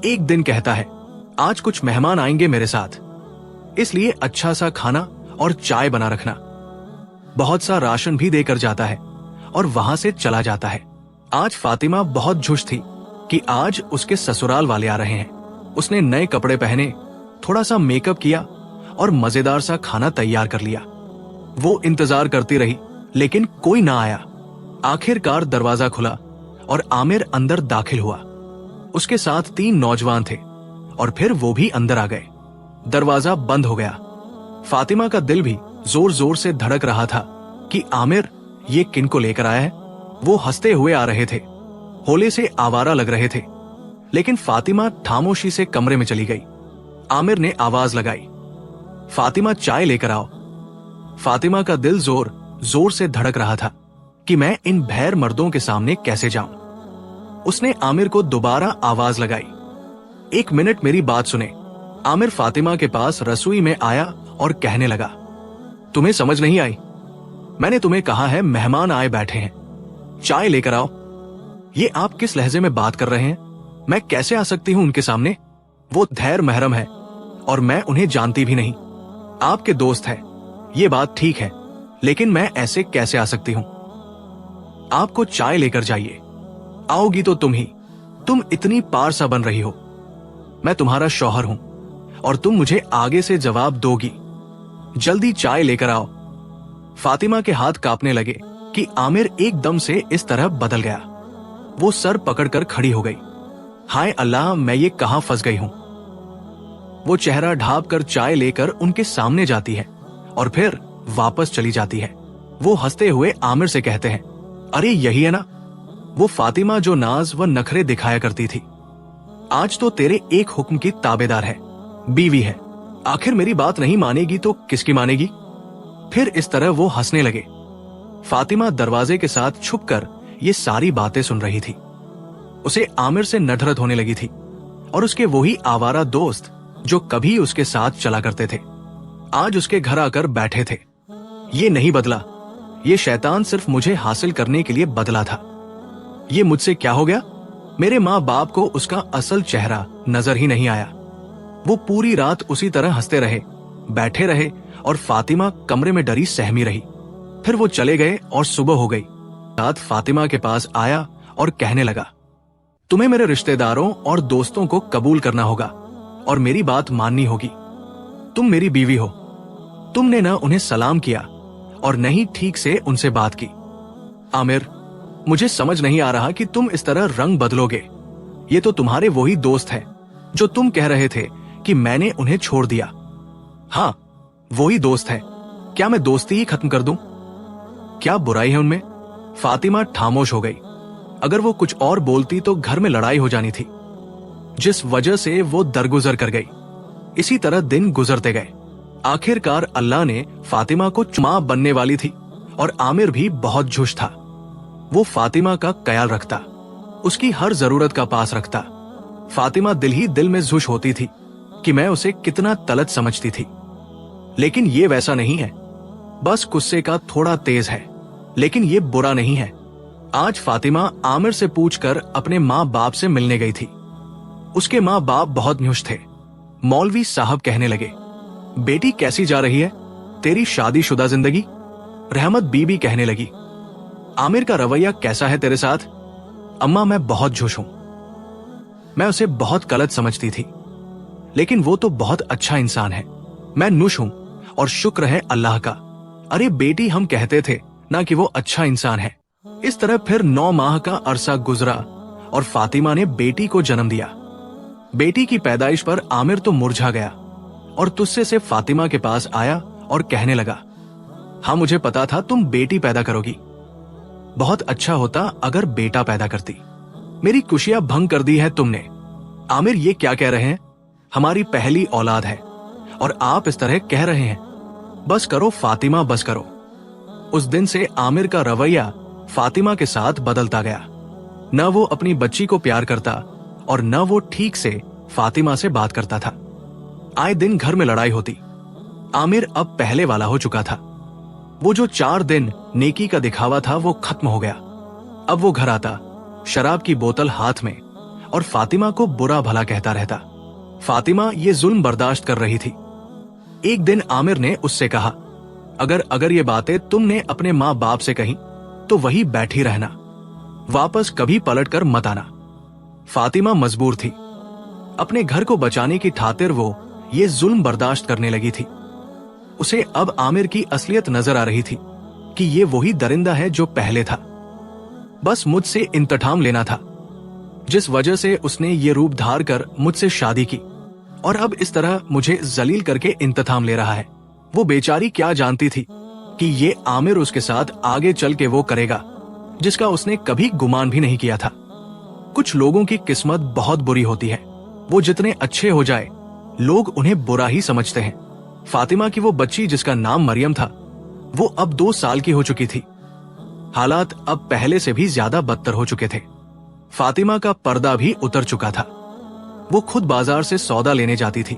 एक दिन कहता है, आज कुछ मेहमान आएंगे मेरे साथ, इसलिए अच्छा सा खाना और चाय बना रखना। बहुत सा राशन भी देकर जाता है और वहां से चला जाता है। आज फातिमा बहुत खुश थी कि आज उसके ससुराल वाले आ रहे हैं। उसने नए कपड़े पहने, थोड़ा सा मेकअप किया और मजेदार सा खाना तैयार कर लिया। वो इंतजार करती रही, लेकिन कोई ना आया। आखिरकार दरवाजा खुला और आमिर अंदर दाखिल हुआ। उसके साथ 3 नौजवान थे और फिर वो भी अंदर आ गए। दरवाजा बंद हो गया। फातिमा का दिल भी जोर जोर से धड़क रहा था कि आमिर ये किनको लेकर आया है। वो हंसते हुए आ रहे थे, होले से आवारा लग रहे थे, लेकिन फातिमा खामोशी से कमरे में चली गई। आमिर ने आवाज लगाई, फातिमा चाय लेकर आओ। फातिमा का दिल जोर जोर से धड़क रहा था कि मैं इन भैर मर्दों के सामने कैसे जाऊं। उसने आमिर को दोबारा आवाज लगाई, 1 मिनट मेरी बात सुने। आमिर फातिमा के पास रसोई में आया और कहने लगा, तुम्हें समझ नहीं आई? मैंने तुम्हें कहा है मेहमान आए बैठे हैं, चाय लेकर आओ। ये आप किस लहजे में बात कर रहे हैं? मैं कैसे आ सकती हूं उनके सामने? वो धैर महरम है और मैं उन्हें जानती भी नहीं। आपके दोस्त है, ये बात ठीक है, लेकिन मैं ऐसे कैसे आ सकती हूं? आपको चाय लेकर जाइए। आओगी तो तुम इतनी पारसा बन रही हो। मैं तुम्हारा शौहर हूं और तुम मुझे आगे से जवाब दोगी। जल्दी चाय लेकर आओ। फातिमा के हाथ कांपने लगे कि आमिर एकदम से इस तरह बदल गया। वो सर पकड़कर खड़ी हो गई। हाय अल्लाह, मैं ये कहां फंस गई हूं। वो चेहरा ढांप कर चाय लेकर उनके सामने जाती है और फिर वापस चली जाती है। वो हंसते हुए आमिर से कहते हैं, अरे यही है ना वो फातिमा जो नाज व नखरे दिखाया करती थी। आज तो तेरे एक हुक्म की ताबेदार है, बीवी है। आखिर मेरी बात नहीं मानेगी तो किसकी मानेगी? फिर इस तरह वो हंसने लगे। फातिमा दरवाजे के साथ छुपकर ये सारी बातें सुन रही थी। उसे आमिर से नफरत होने लगी थी और उसके वही आवारा दोस्त जो कभी उसके साथ चला करते थे, आज उसके घर आकर बैठे थे। ये नहीं बदला, ये शैतान सिर्फ मुझे हासिल करने के लिए बदला था। ये मुझसे क्या हो गया? मेरे माँ बाप को उसका असल चेहरा नजर ही नहीं आया। वो पूरी रात उसी तरह हंसते रहे, बैठे रहे और फातिमा कमरे में डरी सहमी रही। फिर वो चले गए और सुबह हो गई। रात फातिमा के पास आया और कहने लगा, तुम्हें मेरे रिश्तेदारों और दोस्तों को कबूल करना होगा और मेरी बात माननी होगी। तुम मेरी बीवी हो। तुमने न उन्हें सलाम किया और न ही ठीक से उनसे बात की। आमिर, मुझे समझ नहीं आ रहा कि तुम इस तरह रंग बदलोगे। ये तो तुम्हारे वही दोस्त हैं जो तुम कह रहे थे कि मैंने उन्हें छोड़ दिया। हाँ, वही दोस्त है। क्या मैं दोस्ती ही खत्म कर दूं? क्या बुराई है उनमें? फातिमा खामोश हो गई। अगर वो कुछ और बोलती तो घर में लड़ाई हो जानी थी, जिस वजह से वो दरगुजर कर गई। इसी तरह दिन गुजरते गए। आखिरकार अल्लाह ने फातिमा को मां बनने वाली थी और आमिर भी बहुत झुश था। वो फातिमा का ख्याल रखता, उसकी हर जरूरत का पास रखता। फातिमा दिल ही दिल में झुश होती थी कि मैं उसे कितना तलत समझती थी, लेकिन ये वैसा नहीं है। बस गुस्से का थोड़ा तेज है, लेकिन ये बुरा नहीं है। आज फातिमा आमिर से पूछकर अपने माँ बाप से मिलने गई थी। उसके माँ बाप बहुत खुश थे। मौलवी साहब कहने लगे, बेटी कैसी जा रही है तेरी शादीशुदा जिंदगी? रहमत बीबी कहने लगी, आमिर का रवैया कैसा है तेरे साथ? अम्मा मैं बहुत खुश हूं। मैं उसे बहुत गलत समझती थी, लेकिन वो तो बहुत अच्छा इंसान है। मैं खुश हूं और शुक्र है अल्लाह का। अरे बेटी, हम कहते थे ना कि वो अच्छा इंसान है। इस तरह फिर 9 माह का अरसा गुजरा और फातिमा ने बेटी को जन्म दिया। बेटी की पैदाइश पर आमिर तो मुरझा गया और तुस्से से फातिमा के पास आया और कहने लगा, हाँ मुझे पता था तुम बेटी पैदा करोगी। बहुत अच्छा होता अगर बेटा पैदा करती। मेरी खुशियां भंग कर दी है तुमने। आमिर ये क्या कह रहे हैं? हमारी पहली औलाद है और आप इस तरह कह रहे हैं। बस करो फातिमा, बस करो। उस दिन से आमिर का रवैया फातिमा के साथ बदलता गया। न वो अपनी बच्ची को प्यार करता और न वो ठीक से फातिमा से बात करता था। आए दिन घर में लड़ाई होती। आमिर अब पहले वाला हो चुका था। वो जो 4 दिन नेकी का दिखावा था वो खत्म हो गया। अब वो घर आता, शराब की बोतल हाथ में, और फातिमा को बुरा भला कहता रहता। फातिमा ये जुल्म बर्दाश्त कर रही थी। एक दिन आमिर ने उससे कहा, अगर ये बातें तुमने अपने माँ बाप से कही तो वही बैठी रहना, वापस कभी पलट कर मत आना। फातिमा मजबूर थी। अपने घर को बचाने की खातिर वो ये जुल्म बर्दाश्त करने लगी थी। उसे अब आमिर की असलियत नजर आ रही थी कि ये वही दरिंदा है जो पहले था। बस मुझसे इंतकाम लेना था, जिस वजह से उसने ये रूप धार कर मुझसे शादी की और अब इस तरह मुझे जलील करके इंतकाम ले रहा है। वो बेचारी क्या जानती थी कि ये आमिर उसके साथ आगे चल के वो करेगा जिसका उसने कभी गुमान भी नहीं किया था। कुछ लोगों की किस्मत बहुत बुरी होती है। वो जितने अच्छे हो जाए लोग उन्हें बुरा ही समझते हैं। फातिमा की वो बच्ची जिसका नाम मरियम था, वो अब 2 साल की हो चुकी थी। हालात अब पहले से भी ज्यादा बदतर हो चुके थे। फातिमा का पर्दा भी उतर चुका था। वो खुद बाजार से सौदा लेने जाती थी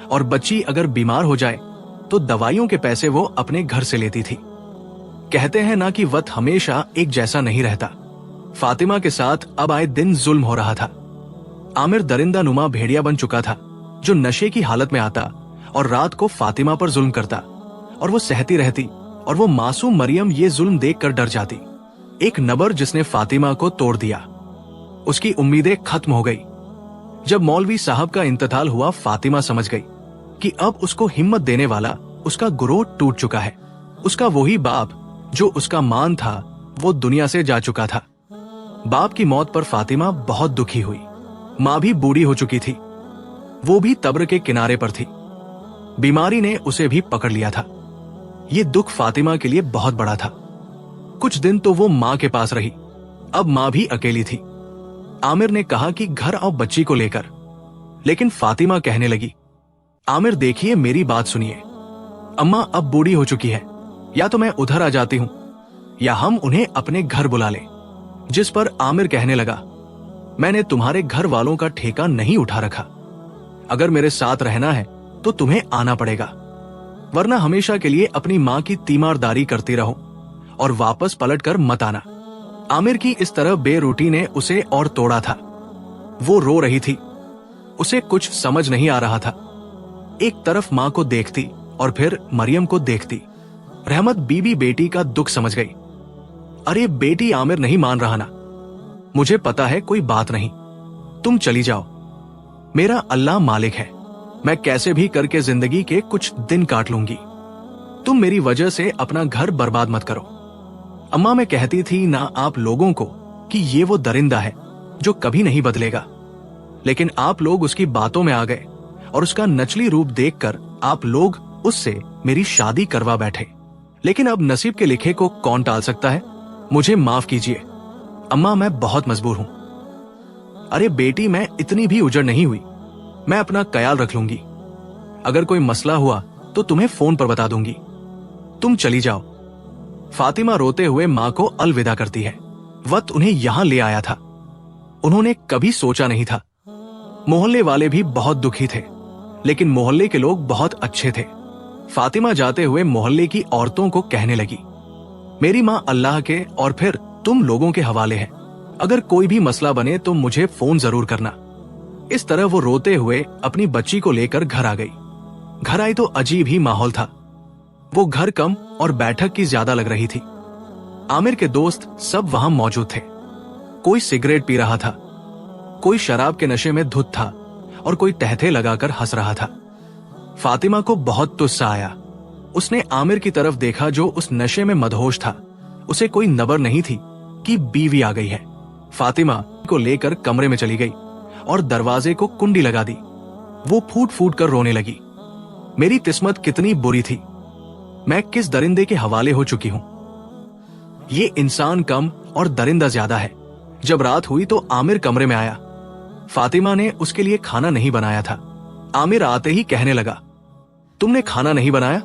और बच्ची अगर बीमार हो जाए तो दवाइयों के पैसे वो अपने घर से लेती थी। कहते हैं ना कि वक्त हमेशा एक जैसा नहीं रहता। फातिमा के साथ अब आए दिन जुल्म हो रहा था। आमिर दरिंदा नुमा भेड़िया बन चुका था जो नशे की हालत में आता और रात को फातिमा पर जुल्म करता, और वो सहती रहती और वो मासूम मरियम ये जुल्म देखकर डर जाती। एक नबर जिसने फातिमा को तोड़ दिया। उसकी उम्मीदें खत्म हो गई। जब मौलवी साहब का इंतकाल हुआ, फातिमा समझ गई कि अब उसको हिम्मत देने वाला उसका गुरूर टूट चुका है। उसका वही बाप जो उसका मान था वो दुनिया से जा चुका था। बाप की मौत पर फातिमा बहुत दुखी हुई। माँ भी बूढ़ी हो चुकी थी, वो भी कब्र के किनारे पर थी। बीमारी ने उसे भी पकड़ लिया था। ये दुख फातिमा के लिए बहुत बड़ा था। कुछ दिन तो वो माँ के पास रही। अब माँ भी अकेली थी। आमिर ने कहा कि घर आओ बच्ची को लेकर, लेकिन फातिमा कहने लगी, आमिर देखिए मेरी बात सुनिए, अम्मा अब बूढ़ी हो चुकी है, या तो मैं उधर आ जाती हूं या हम उन्हें अपने घर बुला लें। जिस पर आमिर कहने लगा, मैंने तुम्हारे घर वालों का ठेका नहीं उठा रखा। अगर मेरे साथ रहना है तो तुम्हें आना पड़ेगा, वरना हमेशा के लिए अपनी माँ की तीमारदारी करती रहो और वापस पलट कर मत आना। आमिर की इस तरह बेरूटी ने उसे और तोड़ा था। वो रो रही थी। उसे कुछ समझ नहीं आ रहा था। एक तरफ माँ को देखती और फिर मरियम को देखती। रहमत बीबी बेटी का दुख समझ गई। अरे बेटी, आमिर नहीं मान रहा ना। मुझे पता है कोई बात नहीं, तुम चली जाओ। मेरा अल्लाह मालिक है, मैं कैसे भी करके जिंदगी के कुछ दिन काट लूंगी। तुम मेरी वजह से अपना घर बर्बाद मत करो। अम्मा मैं कहती थी ना आप लोगों को कि ये वो दरिंदा है जो कभी नहीं बदलेगा, लेकिन आप लोग उसकी बातों में आ गए और उसका नचली रूप देखकर आप लोग उससे मेरी शादी करवा बैठे। लेकिन अब नसीब के लिखे को कौन टाल सकता है? मुझे माफ कीजिए अम्मा, मैं बहुत मजबूर हूं। अरे बेटी, मैं इतनी भी उजड़ नहीं हुई। मैं अपना ख्याल रख लूंगी। अगर कोई मसला हुआ तो तुम्हें फोन पर बता दूंगी। तुम चली जाओ। फातिमा रोते हुए मां को अलविदा करती है। वक्त उन्हें यहां ले आया था। उन्होंने कभी सोचा नहीं था। मोहल्ले वाले भी बहुत दुखी थे, लेकिन मोहल्ले के लोग बहुत अच्छे थे। फातिमा जाते हुए मोहल्ले की औरतों को कहने लगी, मेरी मां अल्लाह के और फिर तुम लोगों के हवाले है। अगर कोई भी मसला बने तो मुझे फोन जरूर करना। इस तरह वो रोते हुए अपनी बच्ची को लेकर घर आ गई। घर आई तो अजीब ही माहौल था। वो घर कम और बैठक की ज्यादा लग रही थी। आमिर के दोस्त सब वहां मौजूद थे। कोई सिगरेट पी रहा था, कोई शराब के नशे में धुत था और कोई टहथे लगाकर हंस रहा था। फातिमा को बहुत गुस्सा आया। उसने आमिर की तरफ देखा जो उस नशे में मदहोश था। उसे कोई नबर नहीं थी कि बीवी आ गई है। फातिमा को लेकर कमरे में चली गई और दरवाजे को कुंडी लगा दी। वो फूट फूट कर रोने लगी। मेरी किस्मत कितनी बुरी थी। मैं किस दरिंदे के हवाले हो चुकी हूं। ये इंसान कम और दरिंदा ज्यादा है। जब रात हुई तो आमिर कमरे में आया। फातिमा ने उसके लिए खाना नहीं बनाया था। आमिर आते ही कहने लगा, तुमने खाना नहीं बनाया?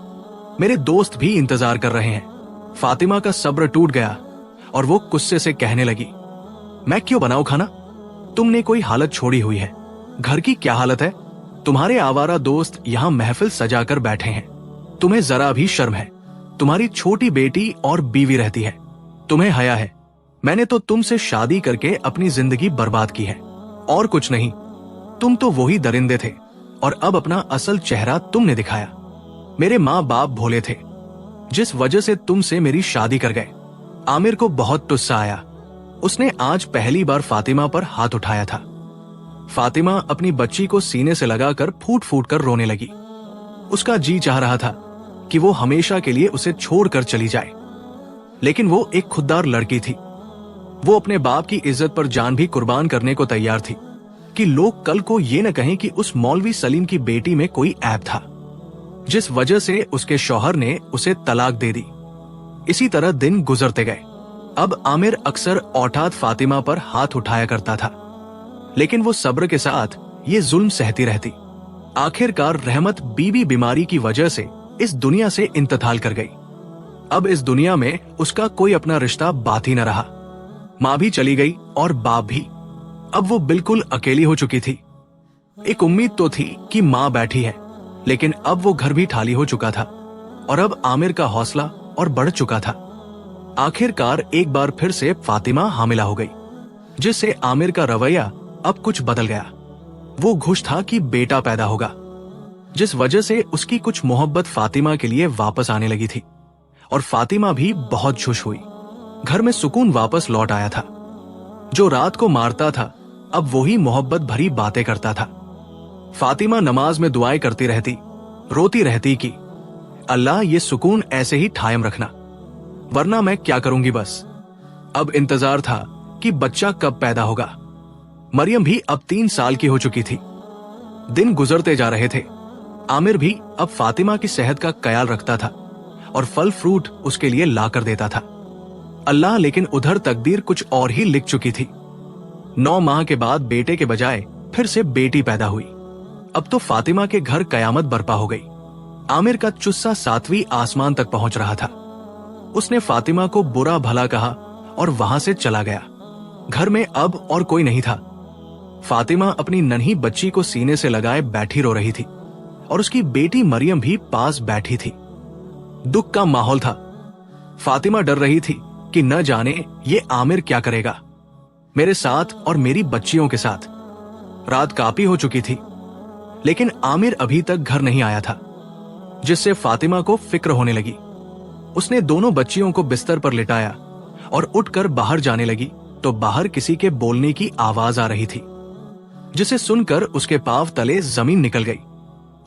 मेरे दोस्त भी इंतजार कर रहे हैं। फातिमा का सब्र टूट गया और वो गुस्से से कहने लगी, मैं क्यों बनाऊं खाना? तुमने कोई हालत छोड़ी हुई है। घर की क्या हालत है? तुम्हारे आवारा दोस्त यहाँ महफिल सजाकर बैठे हैं। तुम्हें जरा भी शर्म है? तुम्हारी छोटी बेटी और बीवी रहती है। तुम्हें हया है? मैंने तो तुमसे शादी करके अपनी जिंदगी बर्बाद की है और कुछ नहीं। तुम तो वही दरिंदे थे और अब अपना असल चेहरा तुमने दिखाया। मेरे माँ बाप भोले थे, जिस वजह से तुमसे मेरी शादी कर गए। आमिर को बहुत गुस्सा आया। उसने आज पहली बार फातिमा पर हाथ उठाया था। फातिमा अपनी बच्ची को सीने से लगाकर फूट फूट कर रोने लगी। उसका जी चाह रहा था कि वो हमेशा के लिए उसे छोड़कर चली जाए, लेकिन वो एक खुददार लड़की थी। वो अपने बाप की इज्जत पर जान भी कुर्बान करने को तैयार थी कि लोग कल को ये न कहें कि उस मौलवी सलीम की बेटी में कोई ऐब था, जिस वजह से उसके शौहर ने उसे तलाक दे दी। इसी तरह दिन गुजरते गए। अब आमिर अक्सर औटाद फातिमा पर हाथ उठाया करता था, लेकिन वो सब्र के साथ ये जुल्म सहती रहती। आखिरकार रहमत बीबी बीमारी की वजह से इस दुनिया से इंतकाल कर गई। अब इस दुनिया में उसका कोई अपना रिश्ता बाकी न रहा। माँ भी चली गई और बाप भी। अब वो बिल्कुल अकेली हो चुकी थी। एक उम्मीद तो थी कि माँ बैठी है, लेकिन अब वो घर भी खाली हो चुका था और अब आमिर का हौसला और बढ़ चुका था। आखिरकार एक बार फिर से फातिमा हामिला हो गई, जिससे आमिर का रवैया अब कुछ बदल गया। वो खुश था कि बेटा पैदा होगा, जिस वजह से उसकी कुछ मोहब्बत फातिमा के लिए वापस आने लगी थी और फातिमा भी बहुत खुश हुई। घर में सुकून वापस लौट आया था। जो रात को मारता था अब वही मोहब्बत भरी बातें करता था। फातिमा नमाज में दुआएं करती रहती, रोती रहती कि अल्लाह ये सुकून ऐसे ही कायम रखना, वरना मैं क्या करूंगी। बस अब इंतजार था कि बच्चा कब पैदा होगा। मरियम भी अब 3 साल की हो चुकी थी। दिन गुजरते जा रहे थे। आमिर भी अब फातिमा की सेहत का ख्याल रखता था और फल फ्रूट उसके लिए ला कर देता था। अल्लाह लेकिन उधर तकदीर कुछ और ही लिख चुकी थी। 9 माह के बाद बेटे के बजाय फिर से बेटी पैदा हुई। अब तो फातिमा के घर कयामत बर्पा हो गई। आमिर का चुस्सा 7वीं आसमान तक पहुंच रहा था। उसने फातिमा को बुरा भला कहा और वहां से चला गया। घर में अब और कोई नहीं था। फातिमा अपनी नन्ही बच्ची को सीने से लगाए बैठी रो रही थी और उसकी बेटी मरियम भी पास बैठी थी। दुख का माहौल था। फातिमा डर रही थी कि न जाने ये आमिर क्या करेगा मेरे साथ और मेरी बच्चियों के साथ। रात काफी हो चुकी थी, लेकिन आमिर अभी तक घर नहीं आया था, जिससे फातिमा को फिक्र होने लगी। उसने दोनों बच्चियों को बिस्तर पर लिटाया और उठकर बाहर जाने लगी तो बाहर किसी के बोलने की आवाज आ रही थी, जिसे सुनकर उसके पांव तले जमीन निकल गई।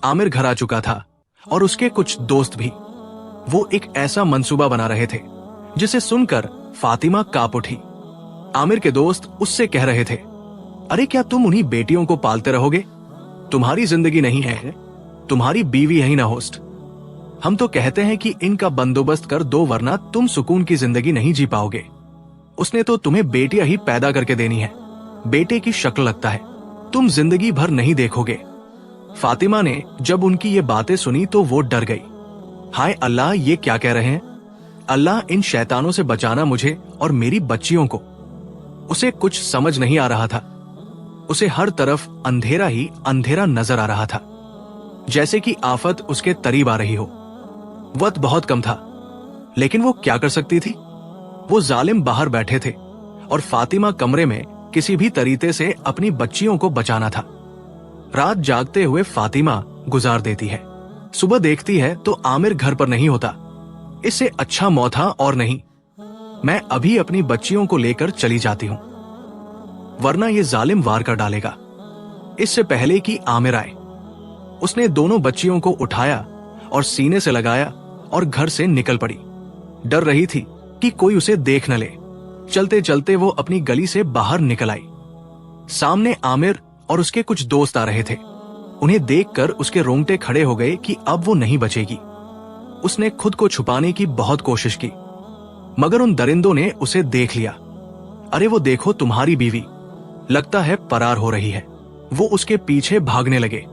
आमिर घर आ चुका था और उसके कुछ दोस्त भी। वो एक ऐसा मंसूबा बना रहे थे जिसे सुनकर फातिमा कांप उठी। आमिर के दोस्त उससे कह रहे थे, अरे क्या तुम उन्हीं बेटियों को पालते रहोगे? तुम्हारी जिंदगी नहीं है, तुम्हारी बीवी है ही ना होस्ट। हम तो कहते हैं कि इनका बंदोबस्त कर दो, वरना तुम सुकून की जिंदगी नहीं जी पाओगे। उसने तो तुम्हें बेटियां ही पैदा करके देनी है, बेटे की शक्ल लगता है, तुम जिंदगी भर नहीं देखोगे। फातिमा ने जब उनकी ये बातें सुनी तो वो डर गई। हाय अल्लाह, ये क्या कह रहे हैं? अल्लाह, इन शैतानों से बचाना मुझे और मेरी बच्चियों को। उसे कुछ समझ नहीं आ रहा था। उसे हर तरफ अंधेरा ही अंधेरा नजर आ रहा था, जैसे कि आफत उसके करीब आ रही हो। वक्त बहुत कम था, लेकिन वो क्या कर सकती थी? वो जालिम बाहर बैठे थे और फातिमा कमरे में किसी भी तरीके से अपनी बच्चियों को बचाना था। रात जागते हुए फातिमा गुजार देती है। सुबह देखती है तो आमिर घर पर नहीं होता। इससे अच्छा मौका और नहीं। मैं अभी अपनी बच्चियों को लेकर चली जाती हूं, वरना ये जालिम वार कर डालेगा। इससे पहले कि आमिर आए, उसने दोनों बच्चियों को उठाया और सीने से लगाया और घर से निकल पड़ी। डर रही थी कि कोई उसे देख न ले। चलते चलते वो अपनी गली से बाहर निकल आई। सामने आमिर और उसके कुछ दोस्त आ रहे थे। उन्हें देखकर उसके रोंगटे खड़े हो गए कि अब वो नहीं बचेगी। उसने खुद को छुपाने की बहुत कोशिश की, मगर उन दरिंदों ने उसे देख लिया। अरे वो देखो, तुम्हारी बीवी लगता है फरार हो रही है। वो उसके पीछे भागने लगे।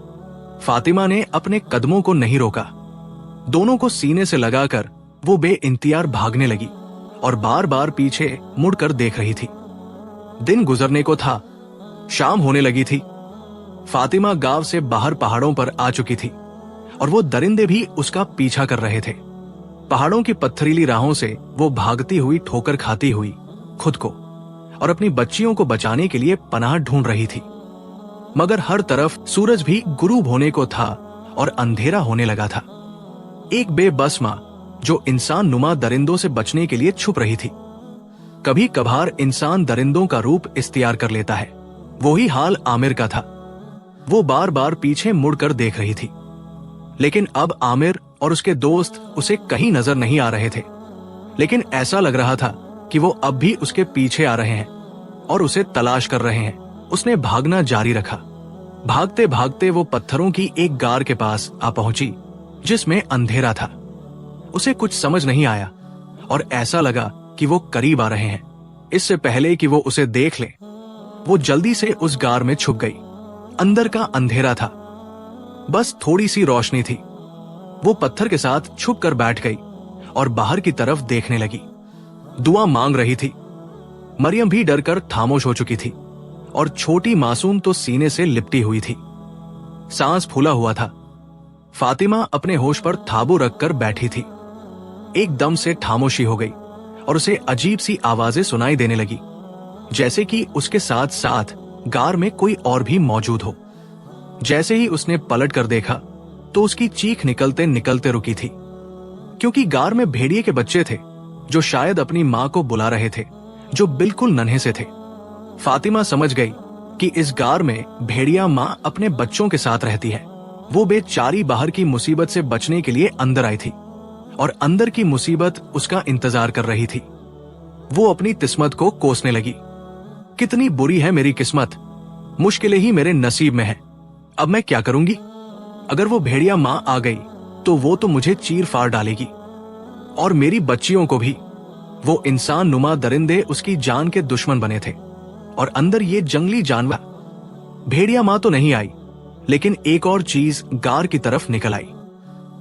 फातिमा ने अपने कदमों को नहीं रोका। दोनों को सीने से लगाकर वो बेइंतजार भागने लगी और बार बार पीछे मुड़कर देख रही थी। दिन गुजरने को था, शाम होने लगी थी। फातिमा गांव से बाहर पहाड़ों पर आ चुकी थी और वो दरिंदे भी उसका पीछा कर रहे थे। पहाड़ों की पत्थरीली राहों से वो भागती हुई ठोकर खाती हुई खुद को और अपनी बच्चियों को बचाने के लिए पनाह ढूंढ रही थी। मगर हर तरफ सूरज भी गुरूब होने को था और अंधेरा होने लगा था। एक बेबस मां जो इंसान नुमा दरिंदों से बचने के लिए छुप रही थी। कभी कभार इंसान दरिंदों का रूप इख्तियार कर लेता है। वही हाल आमिर का था। वो बार बार पीछे मुड़कर देख रही थी, लेकिन अब आमिर और उसके दोस्त उसे कहीं नजर नहीं आ रहे थे। लेकिन ऐसा लग रहा था कि वो अब भी उसके पीछे आ रहे हैं और उसे तलाश कर रहे हैं। उसने भागना जारी रखा। भागते भागते वो पत्थरों की एक गार के पास आ पहुंची, जिसमें अंधेरा था। उसे कुछ समझ नहीं आया और ऐसा लगा कि वो करीब आ रहे हैं। इससे पहले कि वो उसे देख ले, वो जल्दी से उस गार में छुप गई। अंदर का अंधेरा था, बस थोड़ी सी रोशनी थी। वो पत्थर के साथ छुप कर बैठ गई और बाहर की तरफ देखने लगी। दुआ मांग रही थी। मरियम भी डरकर खामोश हो चुकी थी और छोटी मासूम तो सीने से लिपटी हुई थी। सांस फूला हुआ था। फातिमा अपने होश पर थाबू रखकर बैठी थी। एकदम से खामोशी हो गई और उसे अजीब सी आवाजें सुनाई देने लगी, जैसे कि उसके साथ साथ गार में कोई और भी मौजूद हो। जैसे ही उसने पलट कर देखा तो उसकी चीख निकलते निकलते रुकी थी, क्योंकि गार में भेड़िए के बच्चे थे जो शायद अपनी मां को बुला रहे थे, जो बिल्कुल नन्हे से थे। फातिमा समझ गई कि इस गार में भेड़िया मां अपने बच्चों के साथ रहती है। वो बेचारी बाहर की मुसीबत से बचने के लिए अंदर आई थी और अंदर की मुसीबत उसका इंतजार कर रही थी। वो अपनी किस्मत को कोसने लगी। कितनी बुरी है मेरी किस्मत, मुश्किलें ही मेरे नसीब में है। अब मैं क्या करूंगी? अगर वो भेड़िया मां आ गई तो वो तो मुझे चीर फाड़ डालेगी और मेरी बच्चियों को भी। वो इंसान नुमा दरिंदे उसकी जान के दुश्मन बने थे और अंदर ये जंगली जानवर। भेड़िया मां तो नहीं आई, लेकिन एक और चीज गार की तरफ निकल आई।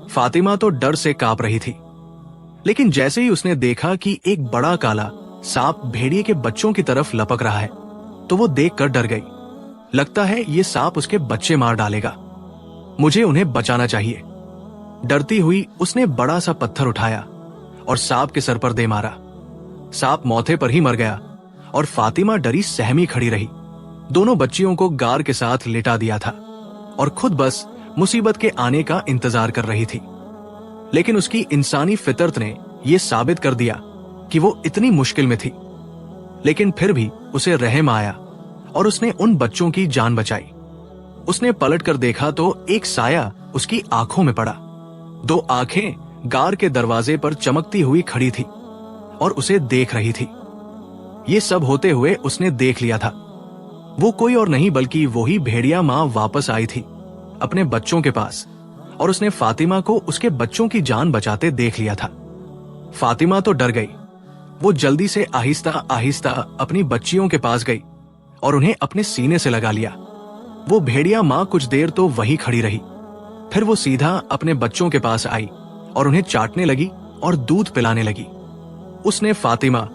फातिमा तो डर से कांप रही थी, लेकिन जैसे ही उसने देखा कि एक बड़ा काला सांप भेड़िए के बच्चों की तरफ लपक रहा है, तो वो देखकर डर गई। लगता है ये सांप उसके बच्चे मार डालेगा। मुझे उन्हें बचाना चाहिए। डरती हुई उसने बड़ा सा पत्थर उठाया और सांप के सर पर दे मारा। सांप मौके पर ही मर गया और फातिमा डरी सहमी खड़ी रही। दोनों बच्चियों को गार के साथ लिटा दिया था और खुद बस मुसीबत के आने का इंतजार कर रही थी। लेकिन उसकी इंसानी फितरत ने यह साबित कर दिया कि वो इतनी मुश्किल में थी। लेकिन फिर भी उसे रहम आया और उसने उन बच्चों की जान बचाई। उसने पलट कर देखा तो एक साया उसकी आंखों में पड़ा। दो आंखें गार के दरवाजे पर चमकती हुई खड़ी थी और उसे देख रही थी। ये सब होते हुए उसने देख लिया था। वो कोई और नहीं बल्कि वही भेड़िया मां वापस आई थी अपने बच्चों के पास, और उसने फातिमा को उसके बच्चों की जान बचाते देख लिया था। फातिमा तो डर गई। वो जल्दी से आहिस्ता आहिस्ता अपनी बच्चियों के पास गई और उन्हें अपने सीने से लगा लिया। वो भेड़िया माँ कुछ देर तो वहीं खड़ी रही, फिर वो सीधा अपने बच्चों के पास आई और उन्हें चाटने लगी और दूध पिलाने लगी। उसने फातिमा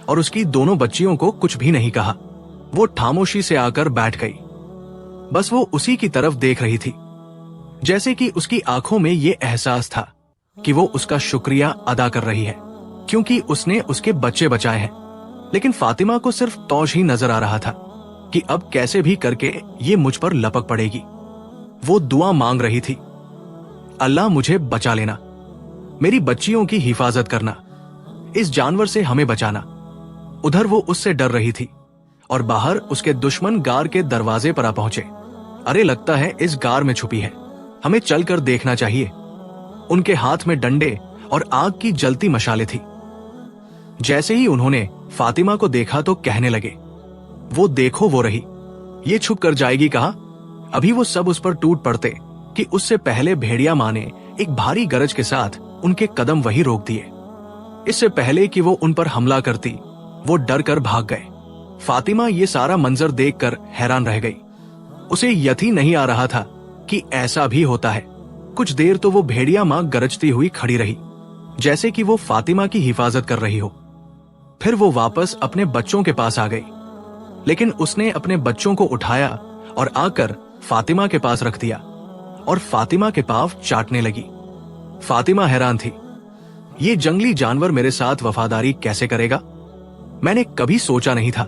और उसकी दोनों बच्चियों को कुछ भी नहीं कहा। वो खामोशी से आकर बैठ गई। बस वो उसी की तरफ देख रही थी, जैसे कि उसकी आंखों में ये एहसास था कि वो उसका शुक्रिया अदा कर रही है क्योंकि उसने उसके बच्चे बचाए हैं। लेकिन फातिमा को सिर्फ तौश ही नजर आ रहा था कि अब कैसे भी करके ये मुझ पर लपक पड़ेगी। वो दुआ मांग रही थी, अल्लाह मुझे बचा लेना, मेरी बच्चियों की हिफाजत करना, इस जानवर से हमें बचाना। उधर वो उससे डर रही थी और बाहर उसके दुश्मन गार के दरवाजे पर आ पहुंचे। अरे लगता है इस गार में छुपी है, हमें चलकर देखना चाहिए। उनके हाथ में डंडे और आग की जलती मशालें थी। जैसे ही उन्होंने फातिमा को देखा तो कहने लगे, वो देखो वो रही, ये छुप कर जाएगी कहा। अभी वो सब उस पर टूट पड़ते कि उससे पहले भेड़िया माँ ने एक भारी गरज के साथ उनके कदम वहीं रोक दिए। इससे पहले कि वो उन पर हमला करती, वो डर कर भाग गए। फातिमा ये सारा मंजर देखकर हैरान रह गई। उसे यकीन नहीं आ रहा था कि ऐसा भी होता है। कुछ देर तो वो भेड़िया माँ गरजती हुई खड़ी रही, जैसे कि वो फातिमा की हिफाजत कर रही हो। फिर वो वापस अपने बच्चों के पास आ गई, लेकिन उसने अपने बच्चों को उठाया और आकर फातिमा के पास रख दिया और फातिमा के पांव चाटने लगी। फातिमा हैरान थी, ये जंगली जानवर मेरे साथ वफादारी कैसे करेगा? मैंने कभी सोचा नहीं था।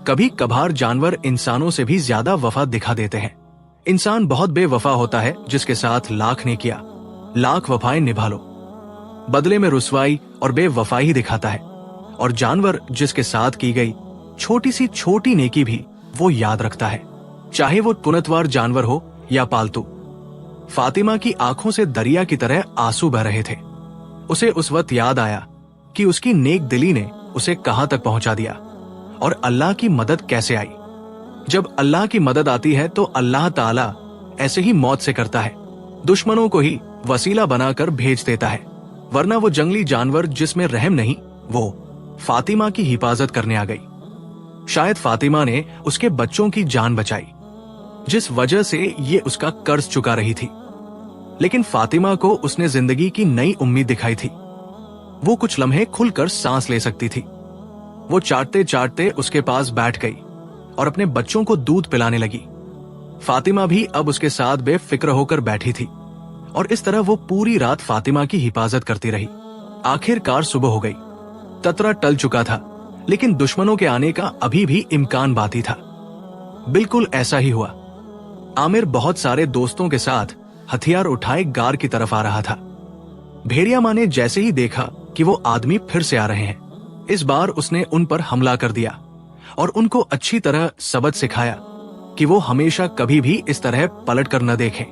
कभी कभार जानवर इंसानों से भी ज्यादा वफा दिखा देते हैं। इंसान बहुत बेवफा होता है जिसके साथ लाख ने किया, लाख वफाएं निभा लो, बदले में रुसवाई और बेवफाई ही दिखाता है। और जानवर जिसके साथ की गई छोटी सी छोटी नेकी भी वो याद रखता है, चाहे वो पुनतवार जानवर हो या पालतू। फातिमा की आंखों से दरिया की तरह आंसू बह रहे थे। उसे उस वक्त याद आया कि उसकी नेक दिली ने उसे कहां तक पहुंचा दिया और अल्लाह की मदद कैसे आई। जब अल्लाह की मदद आती है तो अल्लाह ताला ऐसे ही मौत से करता है, दुश्मनों को ही वसीला बनाकर भेज देता है। वरना वो जंगली जानवर जिसमें रहम नहीं, वो फातिमा की हिफाजत करने आ गई। शायद फातिमा ने उसके बच्चों की जान बचाई, जिस वजह से ये उसका कर्ज चुका रही थी। लेकिन फातिमा को उसने जिंदगी की नई उम्मीद दिखाई थी। वो कुछ लम्हे खुलकर सांस ले सकती थी। वो चाटते चाटते उसके पास बैठ गई और अपने बच्चों को दूध पिलाने लगी। फातिमा भी अब उसके साथ बेफिक्र होकर बैठी थी और इस तरह वो पूरी रात फातिमा की हिफाजत करती रही। आखिरकार सुबह हो गई। ततरा टल चुका था, लेकिन दुश्मनों के आने का अभी भी इम्कान बाकी था। बिल्कुल ऐसा ही हुआ। आमिर बहुत सारे दोस्तों के साथ हथियार उठाए गार की तरफ आ रहा था। भेड़िया माँ ने जैसे ही देखा कि वो आदमी फिर से आ रहे हैं, इस बार उसने उन पर हमला कर दिया और उनको अच्छी तरह सबक सिखाया कि वो हमेशा कभी भी इस तरह पलट कर न देखें।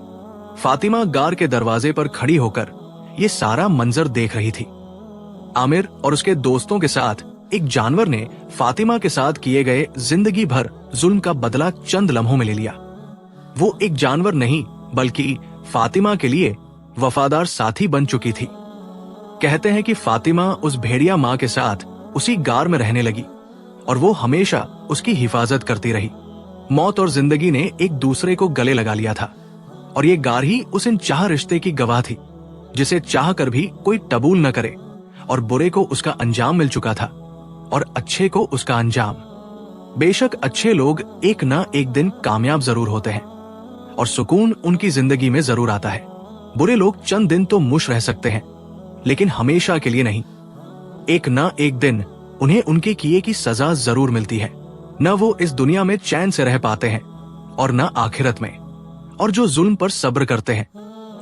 फातिमा गार के दरवाजे पर खड़ी होकर ये सारा मंजर देख रही थी। आमिर और उसके दोस्तों के साथ एक जानवर ने फातिमा के साथ किए गए जिंदगी भर जुल्म का बदला चंद लम्हों में ले लिया। वो एक जानवर नहीं बल्कि फातिमा के लिए वफादार साथी बन चुकी थी। कहते हैं कि फातिमा उस भेड़िया माँ के साथ उसी गार में रहने लगी और वो हमेशा उसकी हिफाजत करती रही। मौत और जिंदगी ने एक दूसरे को गले लगा लिया था और ये गार ही उस चाह रिश्ते की गवाह थी जिसे चाह कर भी कोई कबूल न करे और बुरे को उसका अंजाम मिल चुका था और अच्छे को उसका अंजाम। बेशक अच्छे लोग एक ना एक दिन कामयाब जरूर होते हैं और सुकून उनकी जिंदगी में जरूर आता है। बुरे लोग चंद दिन तो मुश रह सकते हैं, लेकिन हमेशा के लिए नहीं। एक ना एक दिन उन्हें उनके किए की सजा जरूर मिलती है। न वो इस दुनिया में चैन से रह पाते हैं और न आखिरत में। और जो जुल्म पर सब्र करते हैं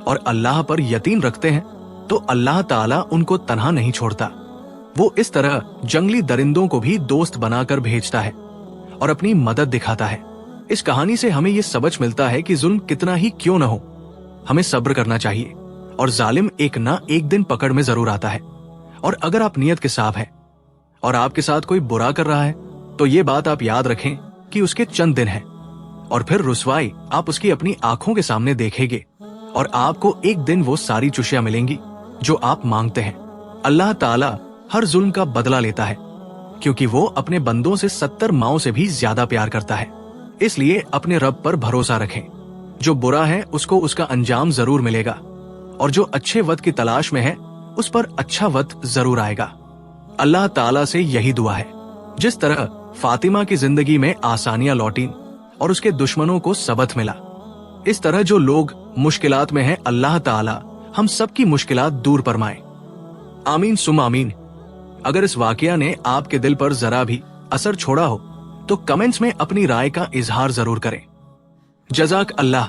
और अल्लाह पर यकीन रखते हैं तो अल्लाह ताला उनको तन्हा नहीं छोड़ता। वो इस तरह जंगली दरिंदों को भी दोस्त बनाकर भेजता है और अपनी मदद दिखाता है। इस कहानी से हमें ये सबक मिलता है कि जुल्म कितना ही क्यों न हो, हमें सब्र करना चाहिए और जालिम एक ना एक दिन पकड़ में जरूर आता है। और अगर आप नियत के साफ हैं और आपके साथ कोई बुरा कर रहा है तो ये बात आप याद रखें कि उसके चंद दिन हैं और फिर रुसवाई आप उसकी अपनी आंखों के सामने देखेंगे और आपको एक दिन वो सारी चुशियां मिलेंगी जो आप मांगते हैं। अल्लाह ताला हर जुल्म का बदला लेता है, क्योंकि वो अपने बंदों से 70 माओं से भी ज्यादा प्यार करता है। इसलिए अपने रब पर भरोसा रखें। जो बुरा है उसको उसका अंजाम जरूर मिलेगा, और जो अच्छे वक्त की तलाश में है उस पर अच्छा वक्त जरूर आएगा। अल्लाह ताला से यही दुआ है। जिस तरह फातिमा की जिंदगी में आसानियां लौटी और उसके दुश्मनों को सबक मिला, इस तरह जो लोग मुश्किलात में हैं, अल्लाह ताला हम सबकी मुश्किलात दूर फरमाए। आमीन सुम आमीन। अगर इस वाकया ने आपके दिल पर जरा भी असर छोड़ा हो तो कमेंट्स में अपनी राय का इजहार जरूर करें। जज़ाक अल्लाह।